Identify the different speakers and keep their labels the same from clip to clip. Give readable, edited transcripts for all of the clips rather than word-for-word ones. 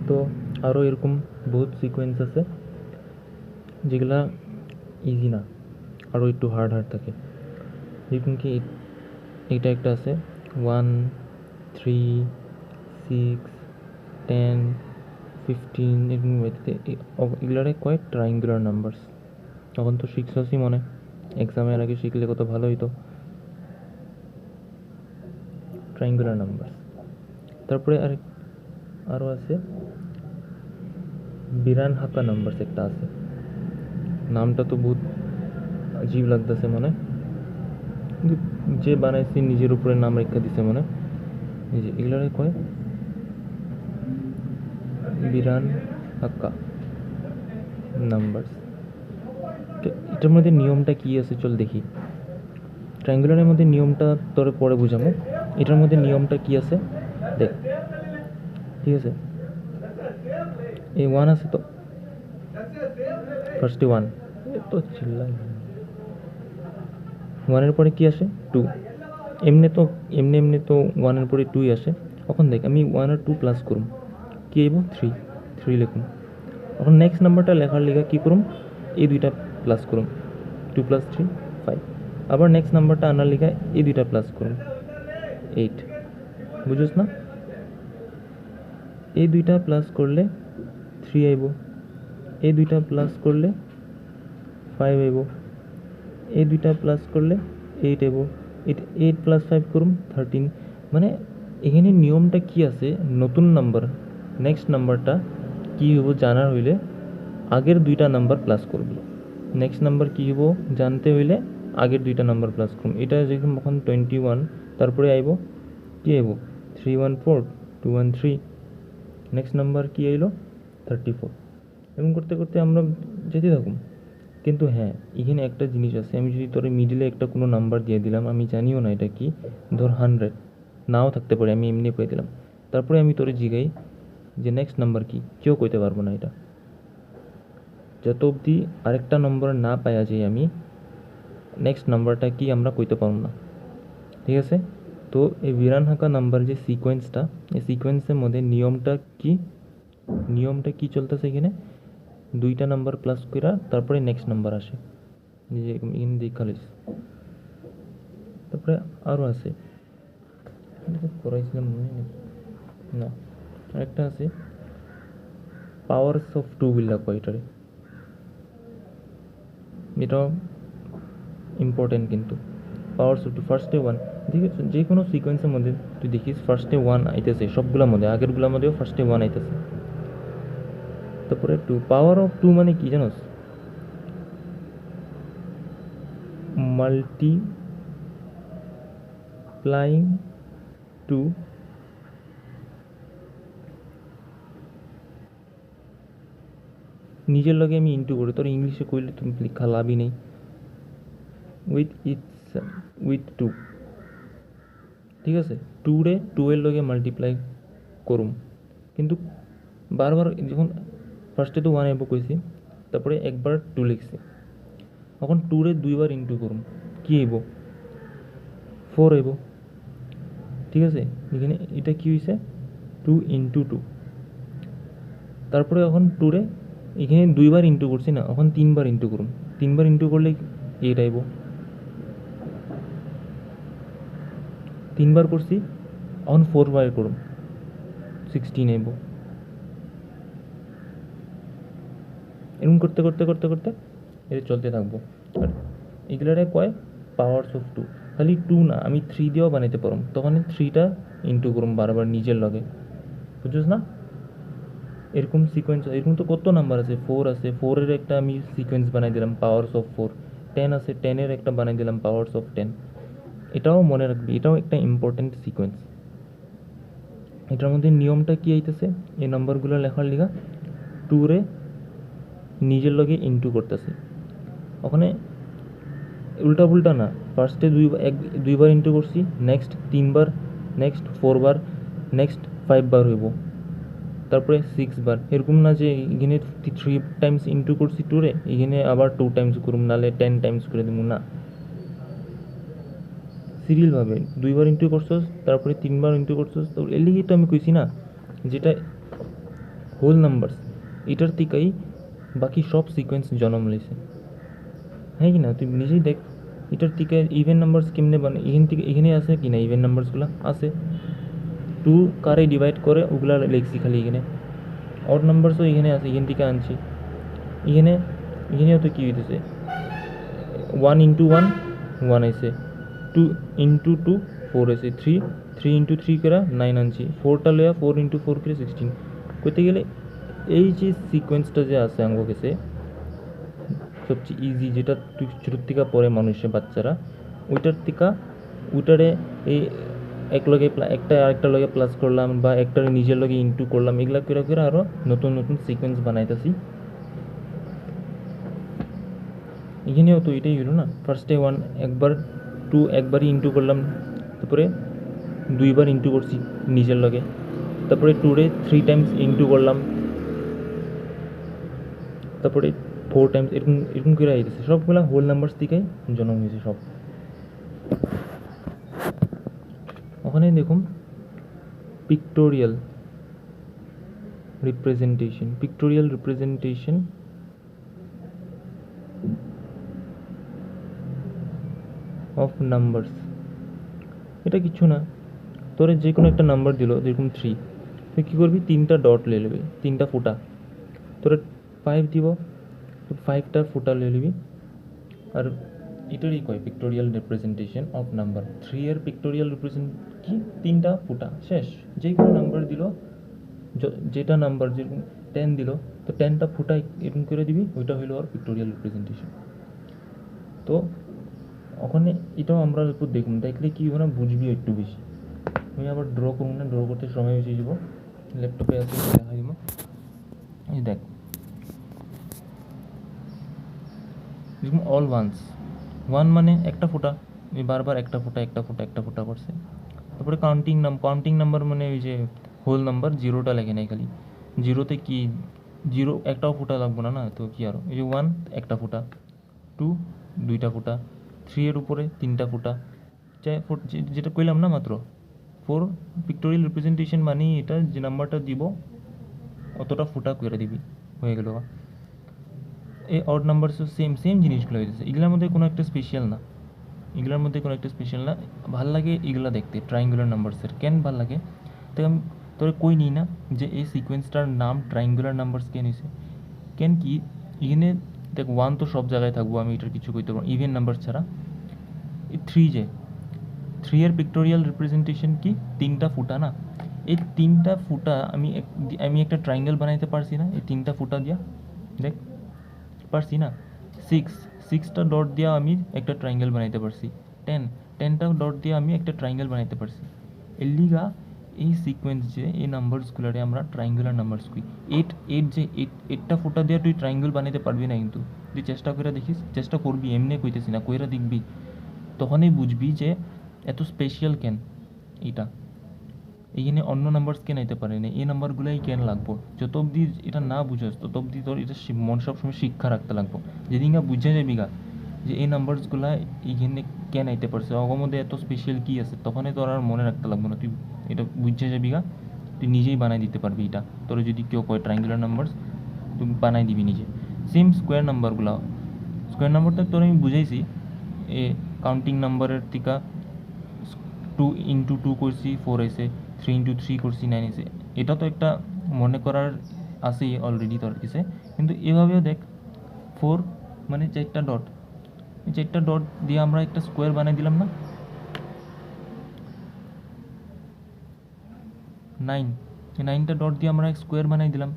Speaker 1: তো আরও এরকম বহুত সিকোয়েন্স আছে যেগুলা ইজি না, আরও একটু হার্ড থাকে। দেখুন কি এটা একটা আছে 1 3 6 10 15 এরকম এগুলারে কয় ট্রাইঙ্গুলার নাম্বারস। তখন তো শিখছি মনে, এক্সামের আগে শিখলে কত ভালো হইতো। Triangular number. তারপরে আরও আছে বিরান হাকা নাম্বারস একটা আছে, নামটা তো বহুত আজীব লাগতেছে মনে, কিন্তু যে বানাইছে নিজের উপরে নাম রেখা দিছে মনে। এই যে এগুলারে কয় বিরান হাক্কা নাম্বারস। এটার মধ্যে নিয়মটা কি আছে চল দেখি। ট্রায়াঙ্গুলারের মধ্যে নিয়মটা তোরে পরে বুঝামো, এটার মধ্যে নিয়মটা কি আছে দেখ। ঠিক আছে, এই 1 আছে তো ফার্স্টে 1, তো চিল্লাই 1-এর পরে কি আসে 2। এমনি তো 1-এর পরে 2ই আসে। এখন দেখ আমি 1 আর 2 প্লাস করুম, কি আইব 3 লিখুম। এখন নেক্সট নাম্বারটা লেখার লিগা কি করুম, এই দুইটা প্লাস করুম, 2 + 3 5। আবার নেক্সট নাম্বারটা আনার লিগা এই দুইটা প্লাস করুম 8। বুঝছ না? এই দুইটা প্লাস করলে 3 আইব, এই দুইটা প্লাস করলে 5 আইব, এই দুইটা প্লাস করলে 8 আইব। 8 + 5 করুম 13। মানে এখানে নিয়মটা কি আছে, নতুন নাম্বার নেক্সট নাম্বারটা কি হইব জানার হইলে আগের দুইটা নাম্বার প্লাস করবি। নেক্সট নাম্বার কি হইব জানতে হইলে আগের দুইটা নাম্বার প্লাস করুম। এটা যেরকম এখন 21, তারপরে আইব কি আইব 314 213। নেক্সট নাম্বার কি আইলো 34। এরকম করতে করতে আমরা যেতে থাকুম। কিন্তু হ্যাঁ, এখানে একটা জিনিস আছে, আমি যদি তোর মিডিলে একটা কোনো নাম্বার দিয়ে দিলাম, আমি জানিও না এটা কি, ধর 100 নাও থাকতে পারে, আমি এমনি পেয়ে দিলাম, তারপরে আমি তোরে জিগাই যে নেক্সট নাম্বার কি, কেউ কইতে পারবো না এটা। যত অবধি আরেকটা নম্বর না পাওয়া যায় আমি নেক্সট নাম্বারটা কি আমরা কইতে পারবো না। ঠিক আছে, তো এই বিরান হাঁকা নাম্বার যে সিকোয়েন্সটা, এই সিকোয়েন্সের মধ্যে নিয়মটা কি চলতেছে এখানে, দুইটা নাম্বার প্লাস কইরা তারপরে নেক্সট নাম্বার আসে, যে এখানে দেখা লইস। তারপরে আরও আছে, করাইছিলাম মনে নেই না, আরেকটা আছে পাওয়ারস অফ 2 বিল্লা কয় এটারে। এটাও ইম্পর্টেন্ট কিন্তু। পাওয়ারস অফ 2 ফার্স্টে 1, দেখি যে কোনো সিকোয়েন্সের মধ্যে তুই দেখিস ফার্স্টে 1 আইতেছে, সবগুলোর মধ্যে আগেরগুলোর মধ্যেও ফার্স্টে 1 আইতেছে। তারপরে 2, পাওয়ার অফ 2 মানে কি জানোস, মাল্টিপ্লাইং 2 নিজের লগে আমি ইন্টু করি, তোর ইংলিশে কইলে তুমি লেখা লাভই নেই, উইথ 2। ঠিক আছে, 2 রে 2 এর লগে মাল্টিপ্লাই করুম, কিন্তু বারবার যখন ফার্স্টে তো 1 আইব কইছি, তারপরে একবার 2 লিখছি, এখন 2 রে 2 বার ইন্টু করুম, কি আইব 4 আইব। ঠিক আছে, এখানে এটা কি হয়েছে 2 × 2। তারপরে এখন 2 রে এখানে 2 বার ইন্টু করছি না, এখন 3 বার ইন্টু করুন, 3 বার ইন্টু করলে 8 আইব। 3 বার করছি, এখন 4 বার করুন 16 আইব। এরকম করতে করতে করতে করতে এটা চলতে থাকবো। আর এগুলারে কয় পাওয়ারস অফ 2। খালি 2 না, আমি 3 দিয়েও বানাইতে পারম, তখন 3টা ইন্টু করুম বারবার নিজের লগে। বুঝছিস না? এরকম সিকোয়েন্স, এরকম তো কত নাম্বার আছে, 4 আছে, 4-এর একটা আমি সিকোয়েন্স বানাই দিলাম পাওয়ারস অফ 4। 10 আছে, 10-এর একটা বানাই দিলাম পাওয়ারস অফ 10। এটাও মনে রাখবি, এটাও একটা ইম্পর্টেন্ট সিকোয়েন্স। এটার মধ্যে নিয়মটা কি আইতেছে, এই নাম্বারগুলো লেখার লিগা 2 রে নিজের লগে ইন্টু করতেছি, ওখানে উল্টা পুল্টা না, ফার্স্টে 2 বার ইন্টু করছি, নেক্সট 3 বার, নেক্সট 4 বার, নেক্সট 5 বার হইব, তারপরে 6 বার। এরকম না যে এখানে 3 টাইমস ইন্টু করছি 2 রে, এখানে আবার 2 টাইমস করুম, নাহলে 10 টাইমস করে দেবো না। সিরিয়ালভাবে 2 বার ইন্টু করছস, তারপরে 3 বার ইন্টু করছস, তো এর লিগেই তো আমি কইছি না, যেটা হোল নাম্বারস এটার থেকেই বাকি সব সিকোয়েন্স জন্ম লইছে, হ্যাঁ কি না? তুই নিজেই দেখ এটার থেকে ইভেন নাম্বারস কেমনে বানে, এখান থেকে এখানে আছে কি না ইভেন নাম্বারসগুলো আছে, টু কারে ডিভাইড করে ওগুলা লিখছি খালি এখানে, অড নাম্বারসও এখানে আছে, এখান থেকে আনছি। এখানেও তো কী হইতেছে, 1 ইন্টু 1 1 আছে, 2 ইন্টু 2 4 আছে, 3 ইন্টু 3 করে 9 আনছি, 4টা লয়া 4 ইন্টু 4 করে 16 করতে গেলে এই যে সিকোয়েন্সটা যে আছে আমার কাছে সবচেয়ে ইজি, যেটা তুই ছোটোর থেকে পড়ে মানুষের বাচ্চারা, ওইটারে এই এক লগে একটা আরেকটা লগে প্লাস করলাম বা একটারে নিজের লগে ইন্টু করলাম, এগুলা করে করে আরও নতুন নতুন সিকোয়েন্স বানাইতেছি। এখানেও তো এটাই হলো না, ফার্স্টে 1 একবার, 2 একবারই ইন্টু করলাম, তারপরে 2বার ইন্টু করছি নিজের লগে, তারপরে 2 3 টাইমস ইন্টু করলাম, তারপরে 4 টাইমস, এরকম এরকম করে আইতেছে সবগুলা হোল নাম্বারস থেকেই জন্ম হয়েছে সব। ওখানে দেখুন পিক্টোরিয়াল রিপ্রেজেন্টেশন অফ নাম্বারস, এটা কিছু না, তোরে যে কোনো একটা নাম্বার দিল যেরকম 3, তুই কী করবি 3টা ডট লিয়ে নেবি, 3টা ফুটা, তোরে 5 দিব, তো 5টা ফুটা লিয়ে নিবি। আর এটারই কয় পিক্টোরিয়াল রিপ্রেজেন্টেশন অফ নাম্বার, 3 এর পিক্টোরিয়াল রিপ্রেজেন্ট কি 3টা ফুটা শেষ, যে কোনো নাম্বার দিল, যেটা নাম্বার যেরকম 10 দিল তো 10টা ফুটা এরকম করে দিবি, ওইটা হইলো আর পিক্টোরিয়াল রিপ্রেজেন্টেশন। তো ওখানে এটাও আমরা একটু দেখুন, দেখলে কি হবে না বুঝবি একটু বেশি। আমি আবার ড্র করবো না, ড্র করতে সময় বেশি যাব, ল্যাপটপে আছে দেখা দিব। এই দেখ যেরকম অল ওয়ান্স, 1 মানে একটা ফোঁটা, বারবার একটা ফোঁটা করছে। তারপরে কাউন্টিং নাম্বার মানে ওই যে হোল নাম্বার, 0টা লেখে নাই খালি, 0তে কি 0 একটাও ফোঁটা লাগবো না, না তো কি আরও, এই যে 1 একটা ফোঁটা, 2 2টা ফোঁটা, 3 এর উপরে 3টা ফোঁটা, যেটা কইলাম না মাত্র 4 পিক্টোরিয়াল রিপ্রেজেন্টেশন মানে এটা যে নাম্বারটা দিব অতটা ফোঁটা করে দিবি, হয়ে গেল। এই অড নাম্বারসও সেম জিনিসগুলো হইতেছে, এগুলোর মধ্যে কোনো একটা স্পেশাল না, ভাল লাগে এগুলো দেখতে ট্রাইঙ্গুলার নাম্বারসের। কেন ভাল লাগে তো আমি তোরে কই নিই না যে এই সিকোয়েন্সটার নাম ট্রাইঙ্গুলার নাম্বারস কেন হয়েছে, কেন কি এখানে দেখ 1 তো সব জায়গায় থাকবো, আমি এটার কিছু কইতে পারবো ইভেন নাম্বার ছাড়া। এই 3 এর পিক্টোরিয়াল রিপ্রেজেন্টেশন কি 3টা ফুটা না, এই 3টা ফুটা আমি একটা ট্রাইঙ্গেল বানাইতে পারছি না এই 3টা ফুটা দিয়া, দেখ পারছি না। 6টা ডট দিয়ে আমি একটা ট্রাইঙ্গেল বানাইতে পারছি, 10টা ডট দিয়ে আমি একটা ট্রাইঙ্গেল বানাইতে পারছি। এর লিগা এই সিকোয়েন্স যে এই নাম্বারসগুলোরে আমরা ট্রাইঙ্গুলার নাম্বারস কই। 8টা ফোঁটা দিয়ে তুই ট্রাইঙ্গেল বানাইতে পারবি না, কিন্তু তুই চেষ্টা করে দেখিস, চেষ্টা করবি, এমনি কইতেছি না, কইরা দেখবি, তখনই বুঝবি যে এত স্পেশাল কেন এটা, এইখানে অন্য নাম্বারস কেন আইতে পারে না, এই নাম্বারগুলোই কেন লাগবো। যত অবধি এটা না বুঝাস তত অবধি তোর এটা মন সবসময় শিক্ষা রাখতে লাগবো। যেদিনকা বুঝে যাবি গা যে এই নাম্বারসগুলা এইখানে কেন আইতে পারছে, অগর মধ্যে এত স্পেশাল কী আছে, তখনই তোর আর মনে রাখতে লাগবো না, তুই এটা বুঝে যাবি গা, তুই নিজেই বানাই দিতে পারবি এটা। তোর যদি কেউ কয় ট্রাইঙ্গুলার নাম্বারস, তুই বানাই দিবি নিজে। সেম স্কোয়ার নাম্বারটা তোর আমি বুঝাইছি, এ কাউন্টিং নাম্বারের থেকে 2 ইন্টু 2 করছি 4 এসে, 3 ইন্টু 3 করছি 9 এসে, এটা তো একটা মনে করার আছেই অলরেডি তোর কাছে, কিন্তু এভাবেও দেখ 4 মানে 4টা ডট, এই 4টা ডট দিয়ে আমরা একটা স্কোয়ার বানাই দিলাম না। 9, এই 9টা ডট দিয়ে আমরা স্কোয়ার বানাই দিলাম।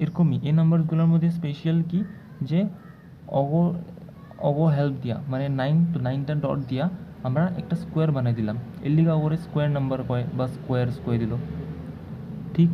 Speaker 1: এরকমই এই নাম্বারগুলোর মধ্যে স্পেশাল কি যে অগো হেল্প দিয়া মানে 9টা ডট দিয়া আমরা একটা স্কোয়ার বানাই দিলাম, এর লিগা ওরে স্কোয়ার নাম্বার কয় বা স্কোয়ার দিল। ঠিক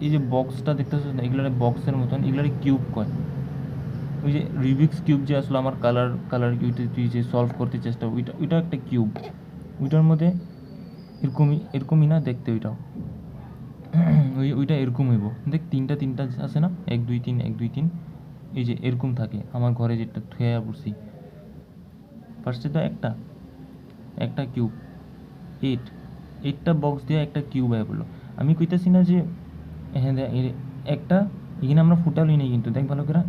Speaker 1: এই যে বক্সটা দেখতেছ না, এগুলোর বক্সের মতন, এগুলোর কিউব কয়। ওই যে রিবিক্স কিউব যে আসলে আমার কালার তুই যে সলভ করতে চেষ্টা, ওইটা একটা কিউব, ওইটার মধ্যে এরকমই না দেখতে, ওইটা এরকম হইব। দেখ 3টা আছে না, 1 2 3 1 2 3, এই যে এরকম থাকে আমার ঘরে যেটা থুয়ে পড়ছি। ফার্স্টে তো একটা কিউব, 8টা বক্স দিয়ে একটা কিউব আয় পড়লো। আমি কইতেছি না যে এখানে একটা এখানে আমরা ফুটালি নেই কিন্তু দেখ ভালো করে